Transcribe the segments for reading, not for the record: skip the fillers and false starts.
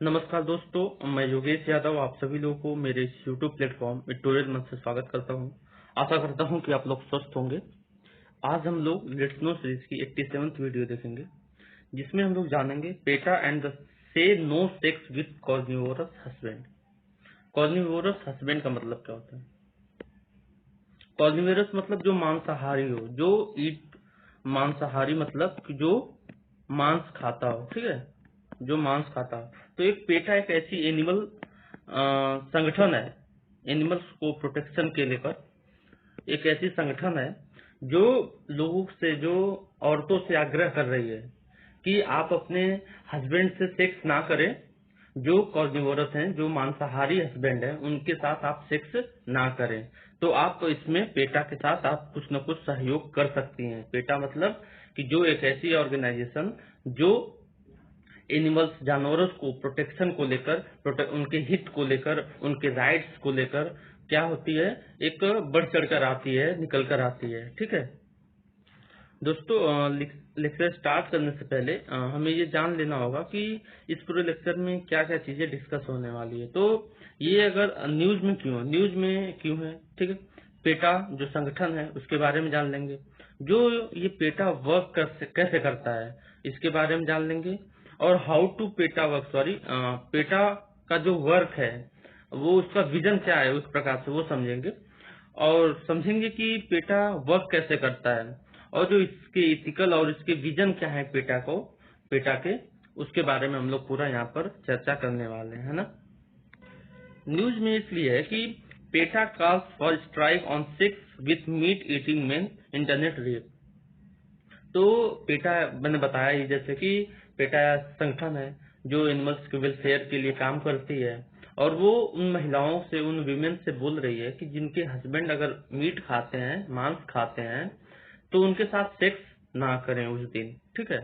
नमस्कार दोस्तों, मैं योगेश यादव आप सभी लोगों को मेरे इस YouTube प्लेटफॉर्म ट्यूटोरियल मंच से स्वागत करता हूं। आशा करता हूं कि आप लोग स्वस्थ होंगे। आज हम लोग लेट्स नो सीरीज की 87वीं वीडियो देखेंगे, जिसमें हम लोग जानेंगे PETA and the say no sex with carnivorous husband. Carnivorous husband का मतलब क्या होता है? कॉर्निवोरस मतलब जो मांसाहारी हो, जो ईट मांसाहारी मतलब कि जो मांस खाता हो, ठीक है, जो मांस खाता हो। तो एक पेटा एक ऐसी एनिमल संगठन है, एनिमल्स को प्रोटेक्शन के लेकर एक ऐसी संगठन है जो लोगों से, जो औरतों से आग्रह कर रही है कि आप अपने हस्बैंड से सेक्स ना करें। जो कॉर्निवोरस हैं, जो मांसाहारी हस्बैंड हैं, उनके साथ आप सेक्स ना करें। तो आप इसमें पेटा के साथ आप कुछ न कुछ सहयोग कर सकती हैं। पेटा मतलब कि जो एक ऐसी ऑर्गेनाइजेशन जो एनिमल्स, जानवरों को प्रोटेक्शन को लेकर, उनके हित को लेकर, उनके राइट्स को लेकर क्या होती है, एक बढ़ चढ़कर आती है, निकल कर आती है। ठीक है दोस्तों, लेक्चर स्टार्ट करने से पहले हमें ये जान लेना होगा कि इस पूरे लेक्चर में क्या क्या चीजें डिस्कस होने वाली है। तो ये अगर न्यूज में क्यों है, न्यूज में क्यों है, ठीक है। पेटा जो संगठन है उसके बारे में जान लेंगे। जो ये पेटा वर्क कैसे करता है इसके बारे में जान लेंगे। और how to PETA work, sorry, PETA का जो वर्क है वो, उसका विजन क्या है, उस प्रकार से वो समझेंगे। और समझेंगे कि पेटा वर्क कैसे करता है, और जो इसके इथिकल और इसके विजन क्या है पेटा के, उसके बारे में हम लोग पूरा यहाँ पर चर्चा करने वाले हैं, है ना। न्यूज में इसलिए है कि PETA calls for strike on sex with meat eating man, internet rape. तो पेटा, मैंने बताया ही जैसे कि पेटा संगठन है जो एनिमल्स के वेलफेयर के लिए काम करती है, और वो उन महिलाओं से, उन विमेन से बोल रही है कि जिनके हस्बैंड अगर मीट खाते हैं, मांस खाते हैं, तो उनके साथ सेक्स ना करें उस दिन। ठीक है,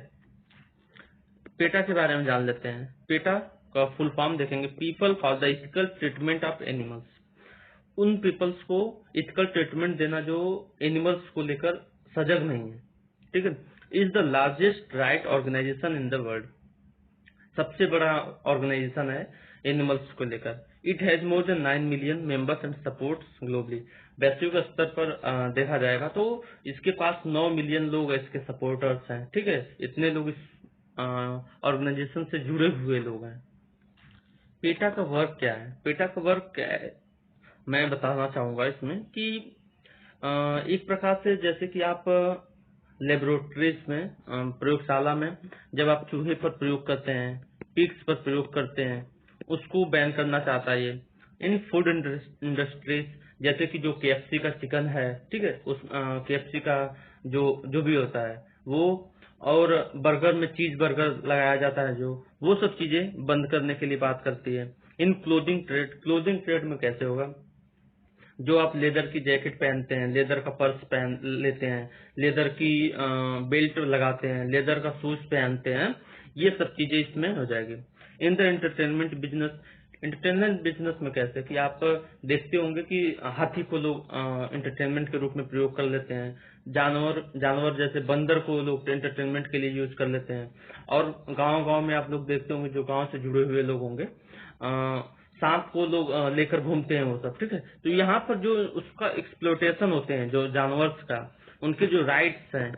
पेटा के बारे में जान लेते हैं। पेटा का फुल फॉर्म देखेंगे, people for the ethical treatment of animals. उन पीपल्स को इथिकल ट्रीटमेंट देना जो एनिमल्स को लेकर सजग नहीं है। ठीक है, is the largest right organisation in the world. सबसे बड़ा ऑर्गेनाइजेशन है एनिमल्स को लेकर। It has more than 9 million members and supports globally. वैश्विक स्तर पर देखा जाएगा तो इसके पास 9 मिलियन लोग इसके सपोर्टर्स हैं। ठीक है, इतने लोग इस ऑर्गेनाइजेशन से जुड़े हुए लोग हैं। पेटा का वर्क क्या है, पेटा का वर्क क्या है, मैं बताना चाहूंगा इसमें कि एक प्रकार से जैसे कि आप लेबोरेटरीज में, प्रयोगशाला में जब आप चूहे पर प्रयोग करते हैं, पिग्स पर प्रयोग करते हैं, उसको बैन करना चाहता है ये। इन फूड इंडस्ट्रीज, जैसे कि जो केएफसी का चिकन है, ठीक है, उस केएफसी का जो जो भी होता है वो, और बर्गर में चीज बर्गर लगाया जाता है जो, वो सब चीजें बंद करने के लिए बात करती है। इन क्लोथिंग ट्रेड, क्लोथिंग ट्रेड में कैसे होगा, जो आप लेदर की जैकेट पहनते हैं, लेदर का पर्स पहन लेते हैं, लेदर की बेल्ट लगाते हैं, लेदर का शूज पहनते हैं, ये सब चीजें इसमें हो जाएगी। In the entertainment business, entertainment business में कैसे कि आप देखते होंगे कि हाथी को लोग एंटरटेनमेंट के रूप में प्रयोग कर लेते हैं, जानवर जानवर जैसे बंदर को लोग एंटरटेनमेंट के लिए यूज कर लेते हैं। और गांव गांव में आप लोग देखते होंगे, जो गांव से जुड़े हुए लोग होंगे, सांप को लोग लेकर घूमते हैं वो सब। ठीक है, तो यहाँ पर जो उसका एक्सप्लोटेशन होते हैं जो जानवर्स का, उनके जो राइट्स हैं,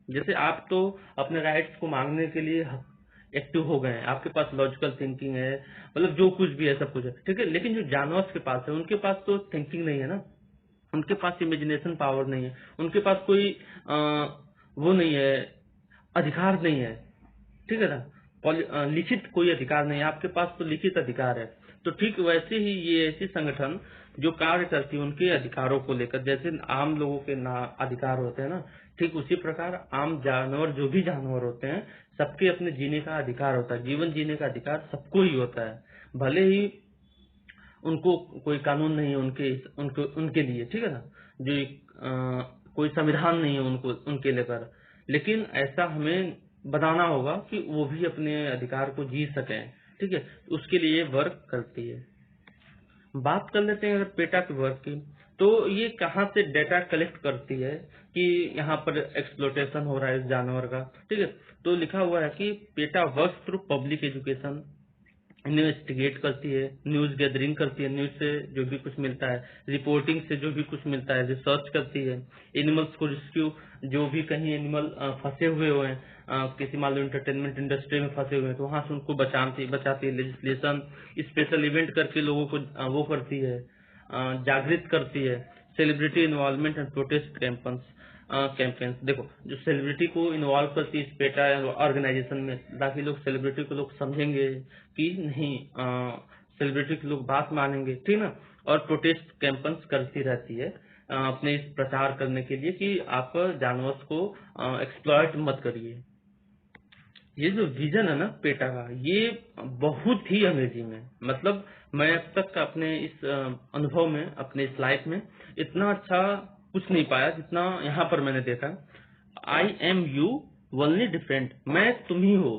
जैसे आप तो अपने राइट्स को मांगने के लिए एक्टिव हो गए हैं, आपके पास लॉजिकल थिंकिंग है, मतलब जो कुछ भी है सब कुछ है, ठीक है। लेकिन जो जानवर्स के पास है, उनके पास तो थिंकिंग नहीं है ना, उनके पास इमेजिनेशन पावर नहीं है, उनके पास कोई वो नहीं है, अधिकार नहीं है। ठीक है ना, लिखित कोई अधिकार नहीं है, आपके पास तो लिखित अधिकार है। तो ठीक वैसे ही ये ऐसी संगठन जो कार्य करती है उनके अधिकारों को लेकर, जैसे आम लोगों के ना अधिकार होते हैं ना, ठीक उसी प्रकार आम जानवर, जो भी जानवर होते हैं, सबके अपने जीने का अधिकार होता है। जीवन जीने का अधिकार सबको ही होता है, भले ही उनको कोई कानून नहीं है उनके लिए, ठीक है ना, जो कोई संविधान नहीं है उनको, उनके लेकर, लेकिन ऐसा हमें बनाना होगा कि वो भी अपने अधिकार को जी सकें। ठीक है, उसके लिए वर्क करती है। बात कर लेते हैं अगर पेटा के वर्क की, तो ये कहाँ से डेटा कलेक्ट करती है कि यहाँ पर एक्सप्लोटेशन हो रहा है इस जानवर का। ठीक है, तो लिखा हुआ है कि PETA work through public education, investigate करती है, न्यूज गैदरिंग करती है, न्यूज से जो भी कुछ मिलता है, रिपोर्टिंग से जो भी कुछ मिलता है, रिसर्च करती है, एनिमल्स को रेस्क्यू, जो भी कहीं एनिमल फंसे हुए हैं, किसी मान लो एंटरटेनमेंट इंडस्ट्री में फंसे हुए हैं, तो वहां से उनको बचाती है, लेजिस्लेशन स्पेशल इवेंट करके लोगों को वो करती है, जागृत करती है, celebrity involvement and protest campaigns. देखो, जो सेलिब्रिटी को इन्वॉल्व करती है इस पेटा ऑर्गेनाइजेशन में, ताकि लोग सेलिब्रिटी को लोग समझेंगे कि नहीं, सेलिब्रिटी के लोग बात मानेंगे, ठीक ना। और प्रोटेस्ट कैंपेन्स करती रहती है अपने इस प्रचार करने के लिए कि आप जानवर को एक्सप्लॉइट मत करिए। ये जो विजन है ना पेटा का, ये बहुत ही अमेजिंग है। मतलब मैं अब तक अपने इस अनुभव में, अपने इस लाइफ में इतना अच्छा कुछ नहीं पाया जितना यहाँ पर मैंने देखा। I am you only different, मैं तुम ही हो,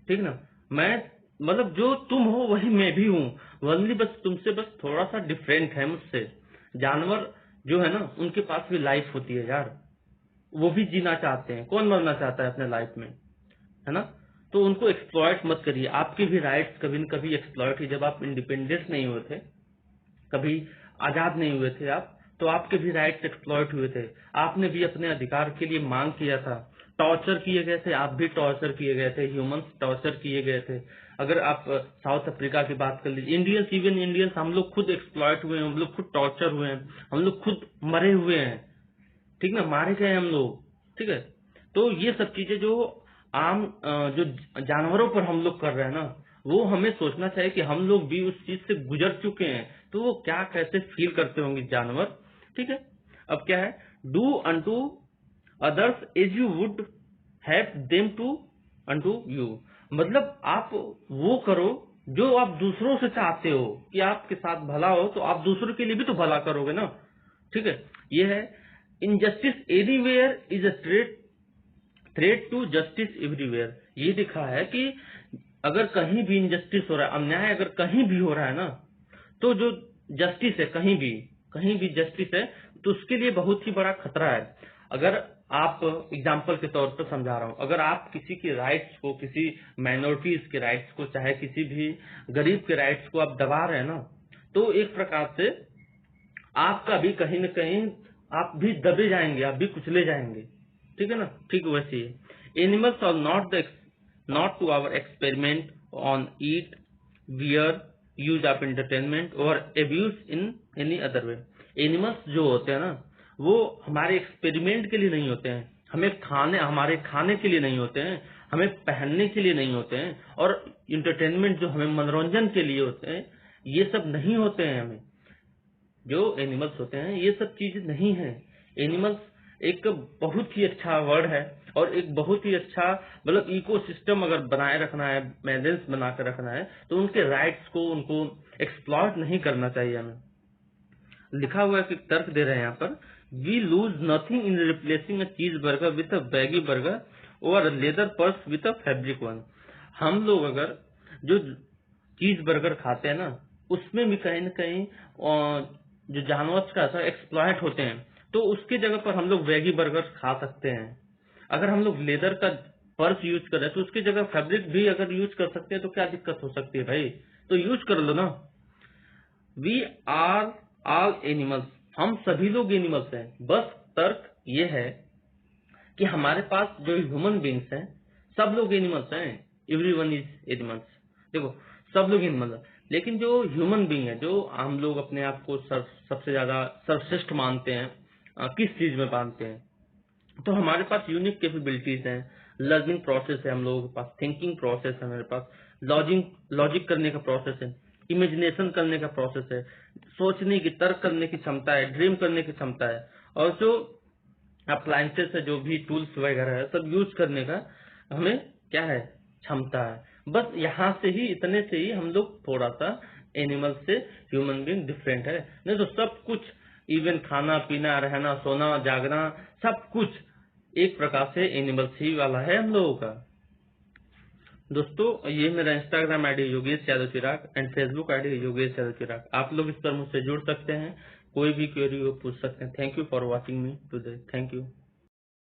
ठीक ना। मैं मतलब जो तुम हो वही मैं भी हूँ, ओनली बस तुमसे बस थोड़ा सा डिफरेंट है मुझसे। जानवर जो है ना, उनके पास भी लाइफ होती है यार, वो भी जीना चाहते हैं, कौन मरना चाहता है अपने लाइफ में, है ना। तो उनको एक्सप्लॉइट मत करिए, आपके भी राइट्स कभी न कभी एक्सप्लॉइट ही, जब आप इंडिपेंडेंट नहीं हुए थे, कभी आजाद नहीं हुए थे आप, तो आपके भी राइट्स एक्सप्लॉइट हुए थे, आपने भी अपने अधिकार के लिए मांग किया था, टॉर्चर किए गए थे, आप भी टॉर्चर किए गए थे, ह्यूमंस टॉर्चर किए गए थे। अगर आप साउथ अफ्रीका की बात कर लीजिए, इंडियंस, इवन इंडियंस, हम लोग खुद एक्सप्लॉइट हुए हैं, हम लोग खुद टॉर्चर हुए हैं, हम लोग खुद मरे हुए हैं, ठीक ना, मारे गए हम लोग, ठीक है। तो ये सब चीजें जो आम जो जानवरों पर हम लोग कर रहे हैं ना, वो हमें सोचना चाहिए कि हम लोग भी उस चीज से गुजर चुके हैं, तो वो क्या कैसे फील करते होंगे जानवर, ठीक है। अब क्या है, do unto others as you would have them to unto you. मतलब आप वो करो जो आप दूसरों से चाहते हो कि आपके साथ भला हो, तो आप दूसरों के लिए भी तो भला करोगे ना, ठीक है। ये है, injustice anywhere is a threat to justice everywhere. ये लिखा है कि अगर कहीं भी इनजस्टिस हो रहा है, अन्याय अगर कहीं भी हो रहा है ना, तो जो जस्टिस है, कहीं भी जस्टिस है, तो उसके लिए बहुत ही बड़ा खतरा है। अगर आप एग्जाम्पल के तौर पर समझा रहा हूं, अगर आप किसी के राइट्स को, किसी माइनॉरिटीज के राइट्स को, चाहे किसी भी गरीब के राइट्स को आप दबा रहे हैं ना, तो एक प्रकार से आपका भी कहीं न कहीं आप भी दबे जाएंगे, आप भी कुचले जाएंगे, ठीक है ना। ठीक वैसे ही animals are not to our experiment on eat, wear, use of entertainment और abuse in any other way. Animals जो होते हैं ना, वो हमारे एक्सपेरिमेंट के लिए नहीं होते हैं, हमारे खाने के लिए नहीं होते हैं, हमें पहनने के लिए नहीं होते हैं, और इंटरटेनमेंट जो हमें मनोरंजन के लिए होते हैं, ये सब नहीं होते हैं। हमें जो एनिमल्स होते हैं ये सब चीज नहीं है। एनिमल्स एक बहुत ही अच्छा वर्ड है, और एक बहुत ही अच्छा, मतलब इकोसिस्टम अगर बनाए रखना है, बैलेंस बना कर रखना है, तो उनके राइट्स को, उनको एक्सप्लॉइट नहीं करना चाहिए हमें। लिखा हुआ है कि तर्क दे रहे हैं यहाँ पर, we lose nothing in replacing a cheese burger with a बैगी बर्गर और leather purse with a fabric one. हम लोग अगर जो चीज बर्गर खाते हैं ना, उसमें भी कहीं न कहीं जो जानवर का था एक्सप्लॉइट होते हैं, तो उसकी जगह पर हम लोग वेगी बर्गर खा सकते हैं। अगर हम लोग लेदर का पर्स यूज कर रहे हैं, तो उसकी जगह फैब्रिक भी अगर यूज कर सकते हैं, तो क्या दिक्कत हो सकती है भाई, तो यूज कर लो ना। वी आर ऑल एनिमल्स, हम सभी लोग एनिमल्स हैं। बस तर्क ये है कि हमारे पास जो ह्यूमन बींग्स हैं, सब लोग एनिमल्स हैं, एवरीवन इज एनिमल्स। देखो, सब लोग एनिमल हैं, लेकिन जो ह्यूमन बींग है, जो हम लोग अपने आप को सबसे ज्यादा सर्वश्रेष्ठ मानते हैं, किस चीज में मानते हैं, तो हमारे पास यूनिक कैपेबिलिटीज हैं, लर्निंग प्रोसेस है हम लोगों के पास, थिंकिंग प्रोसेस है हमारे पास, लॉजिक करने का प्रोसेस है, इमेजिनेशन करने का प्रोसेस है, सोचने की, तर्क करने की क्षमता है, ड्रीम करने की क्षमता है, और जो अप्लायंसेस है, जो भी टूल्स वगैरह है, सब यूज करने का हमें क्या है, क्षमता है। बस यहाँ से ही, इतने से ही हम लोग थोड़ा सा एनिमल से ह्यूमन बीइंग डिफरेंट है, नहीं तो सब कुछ, इवन खाना पीना, रहना सोना जागना, सब कुछ एक प्रकार से एनिमल्स ही वाला है हम लोगों का। दोस्तों, ये मेरा Instagram ID Yogesh Yadav Chirag and Facebook ID Yogesh Yadav Chirag. आप लोग इस पर मुझसे जुड़ सकते हैं, कोई भी क्वेरी हो पूछ सकते हैं। Thank you for watching me today, thank you.